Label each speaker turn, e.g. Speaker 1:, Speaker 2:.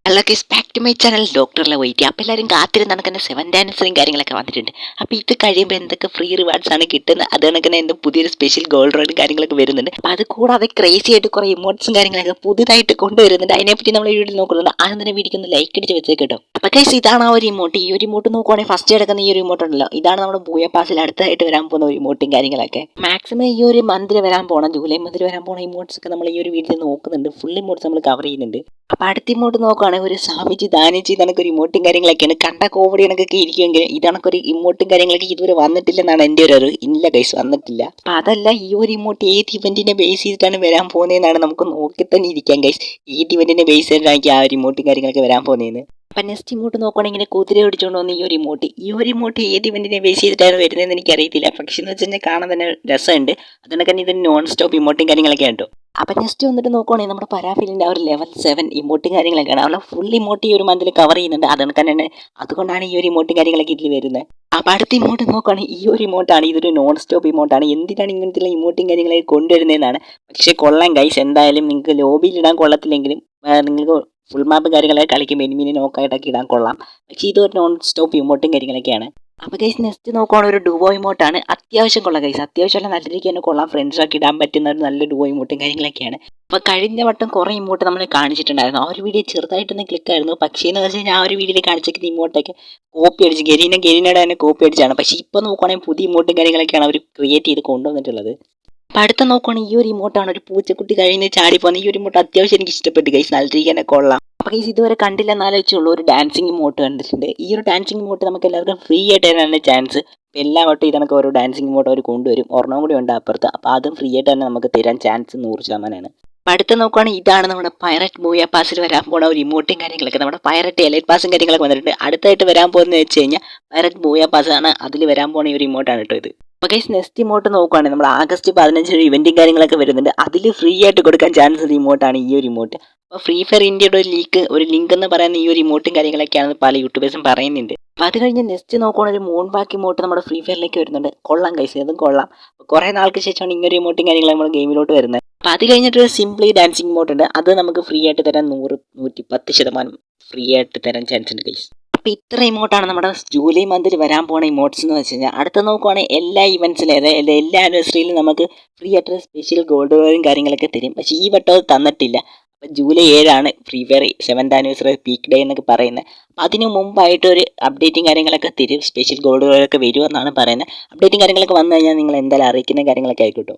Speaker 1: Hello guys, back to my channel ഡോക്ടറിലെ wait. അപ്പോൾ എല്ലാവരും കാത്തിരുന്ന് നടക്കുന്ന 7th ആനിവേഴ്സറിയും കാര്യങ്ങളൊക്കെ വന്നിട്ടുണ്ട്. അപ്പോൾ ഇത് കഴിയുമ്പോൾ എന്തൊക്കെ ഫ്രീ റിവാർഡ്സ് ആണ് കിട്ടുന്നത്, അത് കണക്കിന് എന്ത് പുതിയൊരു സ്പെഷ്യൽ ഗോൾഡ് റോഡും കാര്യങ്ങളൊക്കെ വരുന്നുണ്ട്. അപ്പോൾ അത് കൂടാതെ ക്രേസി ആയിട്ട് കുറേ ഇമോട്ട്സും കാര്യങ്ങളൊക്കെ പുതുതായിട്ട് കൊണ്ടുവരുന്നുണ്ട്. അതിനെപ്പറ്റി നമ്മൾ ഈ വീഡിയോയിൽ നോക്കുന്നുണ്ട്. ആദ്യം തന്നെ വീഡിയോക്ക് ഒന്ന് ലൈക്ക് അടിച്ച് വെച്ചേക്ക് കേട്ടോ. അപ്പോൾ ഗൈസ്, ഇതാണ് ആ ഒരു ഇമോട്ട്. ഈ ഒരു ഇമോട്ട് നോക്കുവാണെങ്കിൽ ഫസ്റ്റ് കിടക്കുന്ന ഈ ഒരു ഇമോട്ട് ഉണ്ടല്ലോ, ഇതാണ് നമ്മുടെ ബൂയ പാസിൽ അടുത്തായിട്ട് വരാൻ പോകുന്ന ഒരു ഇമോട്ടും കാര്യങ്ങളൊക്കെ. മാക്സിമം ഈ ഒരു മന്തിൽ വരാൻ പോകണം, ജൂലൈ മന്തിൽ വരാൻ പോകണ ഇമോട്ട്സ് ഒക്കെ നമ്മൾ ഈ ഒരു വീഡിയോയിൽ നോക്കുന്നുണ്ട്. ഫുൾ ഇമോട്ട്സ് നമ്മൾ കവർ ചെയ്യുന്നുണ്ട്. അപ്പോൾ അടുത്ത ഇമോട്ട് നോക്കുകയാണെങ്കിൽ ഒരു സാമിജി ദാനിജി കണക്കൊരു ഇമോട്ടും കാര്യങ്ങളൊക്കെയാണ്. കണ്ട കോമഡി കണക്കൊക്കെ ഇരിക്കുമെങ്കിൽ ഇതണക്കൊരു ഇമോട്ടും കാര്യങ്ങളൊക്കെ ഇതുവരെ വന്നിട്ടില്ലെന്നാണ് എൻ്റെ ഒരു അറിവ്. ഇല്ല ഗൈസ്, വന്നിട്ടില്ല. അപ്പം അതല്ല, ഈ ഒരു ഇമോട്ട് ഏത് ഇവന്റിനെ ബേസ് ചെയ്തിട്ടാണ് വരാൻ പോകുന്നതെന്നാണ് നമുക്ക് നോക്കി തന്നെ ഇരിക്കാം ഗൈസ്. ഏത് ഇവന്റിനെ ബേസ് ചെയ്തിട്ടാണ് ആ ഒരു ഇമോട്ടും കാര്യങ്ങളൊക്കെ വരാൻ പോകുന്നതെന്ന്. അപ്പം നെക്സ്റ്റ് ഇമോട്ട് നോക്കുകയാണെങ്കിൽ ഇങ്ങനെ കുതിര ഓടിച്ചുകൊണ്ട് വന്ന ഈ ഒരു ഇമോട്ട് ഏത് ഇവന്റിനെ ബേസ് ചെയ്തിട്ടാണ് വരുന്നതെന്ന് എനിക്കറിയത്തില്ല. പക്ഷേ എന്ന് വെച്ച് കഴിഞ്ഞാൽ കാണാൻ തന്നെ രസമുണ്ട്. അതുകൊണ്ട് തന്നെ ഇത് നോൺ സ്റ്റോപ്പ് ഇമോട്ടും കാര്യങ്ങളൊക്കെ ഉണ്ടോ. അപ്പം നെക്സ്റ്റ് വന്നിട്ട് നോക്കുവാണെങ്കിൽ നമ്മുടെ പരാഫിലിൻ്റെ ആ ഒരു ലെവൽ 7 ഇമോട്ടും കാര്യങ്ങളൊക്കെയാണ്. അവളെ ഫുൾ ഇമോട്ട് ഈ ഒരു മന്തിൽ കവർ ചെയ്യുന്നുണ്ട്. അതുകൊണ്ടാണ് ഈ ഒരു ഇമോട്ടും കാര്യങ്ങളൊക്കെ ഇതിൽ വരുന്നത്. അപ്പം അടുത്ത ഇമോട്ട് നോക്കുകയാണെങ്കിൽ ഈ ഒരു ഇമോട്ടാണ്. ഇതൊരു നോൺ സ്റ്റോപ്പ് ഇമോട്ടാണ്. എന്തിനാണ് ഇങ്ങനത്തെ ഇമോട്ടും കാര്യങ്ങളൊക്കെ കൊണ്ടുവരുന്നതെന്നാണ്. പക്ഷേ കൊള്ളാം ഗൈസ്. എന്തായാലും നിങ്ങൾക്ക് ലോബിയിൽ ഇടാൻ കൊള്ളത്തില്ലെങ്കിലും നിങ്ങൾക്ക് ഫുൾ മാപ്പ് കാര്യങ്ങളൊക്കെ കളിക്കുമ്പോൾ എനിമിനെ നോക്കായിട്ടൊക്കെ ഇടാൻ കൊള്ളാം. പക്ഷേ ഇതൊരു നോൺ സ്റ്റോപ്പ് ഇമോട്ടും കാര്യങ്ങളൊക്കെയാണ്. അപ്പോൾ ഗൈസ്, നെക്സ്റ്റ് നോക്കുകയാണെങ്കിൽ ഒരു ഡുവോ ഇമോട്ടാണ്. അത്യാവശ്യം കൊള്ളാം ഗൈസ്. അത്യാവശ്യം നല്ല രീതിക്ക് തന്നെ കൊള്ളാം. ഫ്രണ്ട്സൊക്കെ ഇടാൻ പറ്റുന്ന ഒരു നല്ല ഡുവോ ഇമോട്ടും കാര്യങ്ങളൊക്കെയാണ്. അപ്പോൾ കഴിഞ്ഞ വട്ടം കുറേ ഇമോട്ട് നമ്മൾ കാണിച്ചിട്ടുണ്ടായിരുന്നു. ആ ഒരു വീഡിയോ ചെറുതായിട്ടൊന്ന് ക്ലിക്കായിരുന്നു. പക്ഷേ എന്ന് വെച്ച് കഴിഞ്ഞാൽ ആ ഒരു വീഡിയോയിൽ കാണിച്ചിരിക്കുന്ന ഇമോട്ടൊക്കെ കോപ്പി അടിച്ച് ഗരീനയുടെ തന്നെ കോപ്പി അടിച്ചാണ്. പക്ഷേ ഇപ്പോൾ നോക്കുകയാണെങ്കിൽ പുതിയ ഇമോട്ടും കാര്യങ്ങളൊക്കെയാണ് അവർ ക്രിയേറ്റ് ചെയ്ത് കൊണ്ടുവന്നിട്ടുള്ളത്. അപ്പം അടുത്ത നോക്കുകയാണെങ്കിൽ ഈ ഒരു ഇമോട്ടാണ്. ഒരു പൂച്ചക്കുട്ടി കഴിഞ്ഞ് ചാടി പോകുന്ന ഈ ഒരു ഇമോട്ട് അത്യാവശ്യം എനിക്ക് ഇഷ്ടപ്പെട്ടു ഗൈസ്. നല്ല രീതിക്ക് തന്നെ കൊള്ളാം. അപ്പോൾ ഗൈസ്, ഇതുവരെ കണ്ടില്ലെന്നാലോചിച്ചുള്ളൂ ഒരു ഡാൻസിങ് ഇമോട്ട് കണ്ടിട്ടുണ്ട്. ഈ ഒരു ഡാൻസിങ് ഇമോട്ട് നമുക്ക് എല്ലാവർക്കും ഫ്രീ ആയിട്ട് തരാനാണ് ചാൻസ്. അപ്പോൾ എല്ലാ വട്ടം ഇതൊക്കെ ഓരോ ഡാൻസിങ് ഇമോട്ട് അവർ കൊണ്ടുവരും. ഒരെണ്ണം കൂടി ഉണ്ട് അപ്പുറത്ത്. അപ്പോൾ അതും ഫ്രീ ആയിട്ട് തന്നെ നമുക്ക് തരാൻ ചാൻസ് 100%. അടുത്ത് നോക്കുകയാണെങ്കിൽ ഇതാണ് നമ്മുടെ പൈററ്റ് ബൂയ പാസിൽ വരാൻ പോകുന്ന ഒരു ഇമോട്ടും കാര്യങ്ങളൊക്കെ. നമ്മുടെ പൈററ്റ് എലൈറ്റ് പാസും കാര്യങ്ങളൊക്കെ വന്നിട്ടുണ്ട്. അടുത്തായിട്ട് വരാൻ പോകുന്നത് വെച്ച് കഴിഞ്ഞാൽ പൈററ്റ് ബൂയ പാസ്സാണ്. അതിൽ വരാൻ പോകുന്ന ഈ ഒരു ഇമോട്ടാണ് കേട്ടോ ഇത്. അപ്പോൾ ഗൈസ്, നെക്സ്റ്റ് ഇമോട്ട് നോക്കുകയാണെങ്കിൽ നമ്മുടെ ആഗസ്റ്റ് 15 ഇവൻറ്റും കാര്യങ്ങളൊക്കെ വരുന്നുണ്ട്. അതിൽ ഫ്രീ ആയിട്ട് കൊടുക്കാൻ ചാൻസ് ഒരു ഇമോട്ടാണ് ഈ ഒരു ഇമോട്ട്. അപ്പോൾ ഫ്രീ ഫയർ ഇന്ത്യയുടെ ഒരു ലിങ്ക് എന്ന് പറയുന്ന ഈ ഒരു ഇമോട്ടും കാര്യങ്ങളൊക്കെയാണെന്ന് പല യൂട്യൂബേഴ്സും പറയുന്നുണ്ട്. അപ്പോൾ അത് കഴിഞ്ഞ് നെക്സ്റ്റ് നോക്കുകയാണെങ്കിൽ ഒരു മൂൺ ബാക്ക് ഇമോട്ട് നമ്മുടെ ഫ്രീ ഫയറിലേക്ക് വരുന്നുണ്ട്. കൊള്ളാം ഗൈസ്, അതും കൊള്ളാം. കുറേ നാൾക്ക് ശേഷമാണ് ഇങ്ങനൊരു ഇമോട്ടും കാര്യങ്ങളും നമ്മുടെ ഗെയിമിലോട്ട് വരുന്നത്. അപ്പോൾ അത് കഴിഞ്ഞിട്ട് ഒരു സിംപ്ലി ഡാൻസിങ് ഇമോട്ട് ഉണ്ട്. അത് നമുക്ക് ഫ്രീ ആയിട്ട് തരാൻ 110% ഫ്രീ ആയിട്ട് തരാൻ ചാൻസ് ഉണ്ട് ഗൈസ്. അപ്പോൾ ഇത്ര ഇമോട്ടാണ് നമ്മുടെ ജൂലൈ മന്തിൽ വരാൻ പോണ ഇമോട്ട്സ് എന്ന് വെച്ച് കഴിഞ്ഞാൽ. അടുത്ത നോക്കുവാണെങ്കിൽ എല്ലാ ഇവൻറ്റ്സിലും അതായത് എല്ലാ ആനിവേഴ്സറിയിലും നമുക്ക് ഫ്രീ ആയിട്ട് സ്പെഷ്യൽ ഗോൾഡ് റോയും കാര്യങ്ങളൊക്കെ തരും. പക്ഷേ ഈ വട്ടം അത് തന്നിട്ടില്ല. അപ്പോൾ July 7 free fire 7th anniversary peak day എന്നൊക്കെ പറയുന്നത്. അതിന് മുമ്പായിട്ട് ഒരു അപ്ഡേറ്റും കാര്യങ്ങളൊക്കെ തരും. സ്പെഷ്യൽ ഗോൾഡ് റോയൊക്കെ വരുമെന്നാണ് പറയുന്നത്. അപ്ഡേറ്റും കാര്യങ്ങളൊക്കെ വന്നു കഴിഞ്ഞാൽ നിങ്ങൾ എന്തായാലും അറിയിക്കുന്ന കാര്യങ്ങളൊക്കെ ആയിക്കോട്ടും.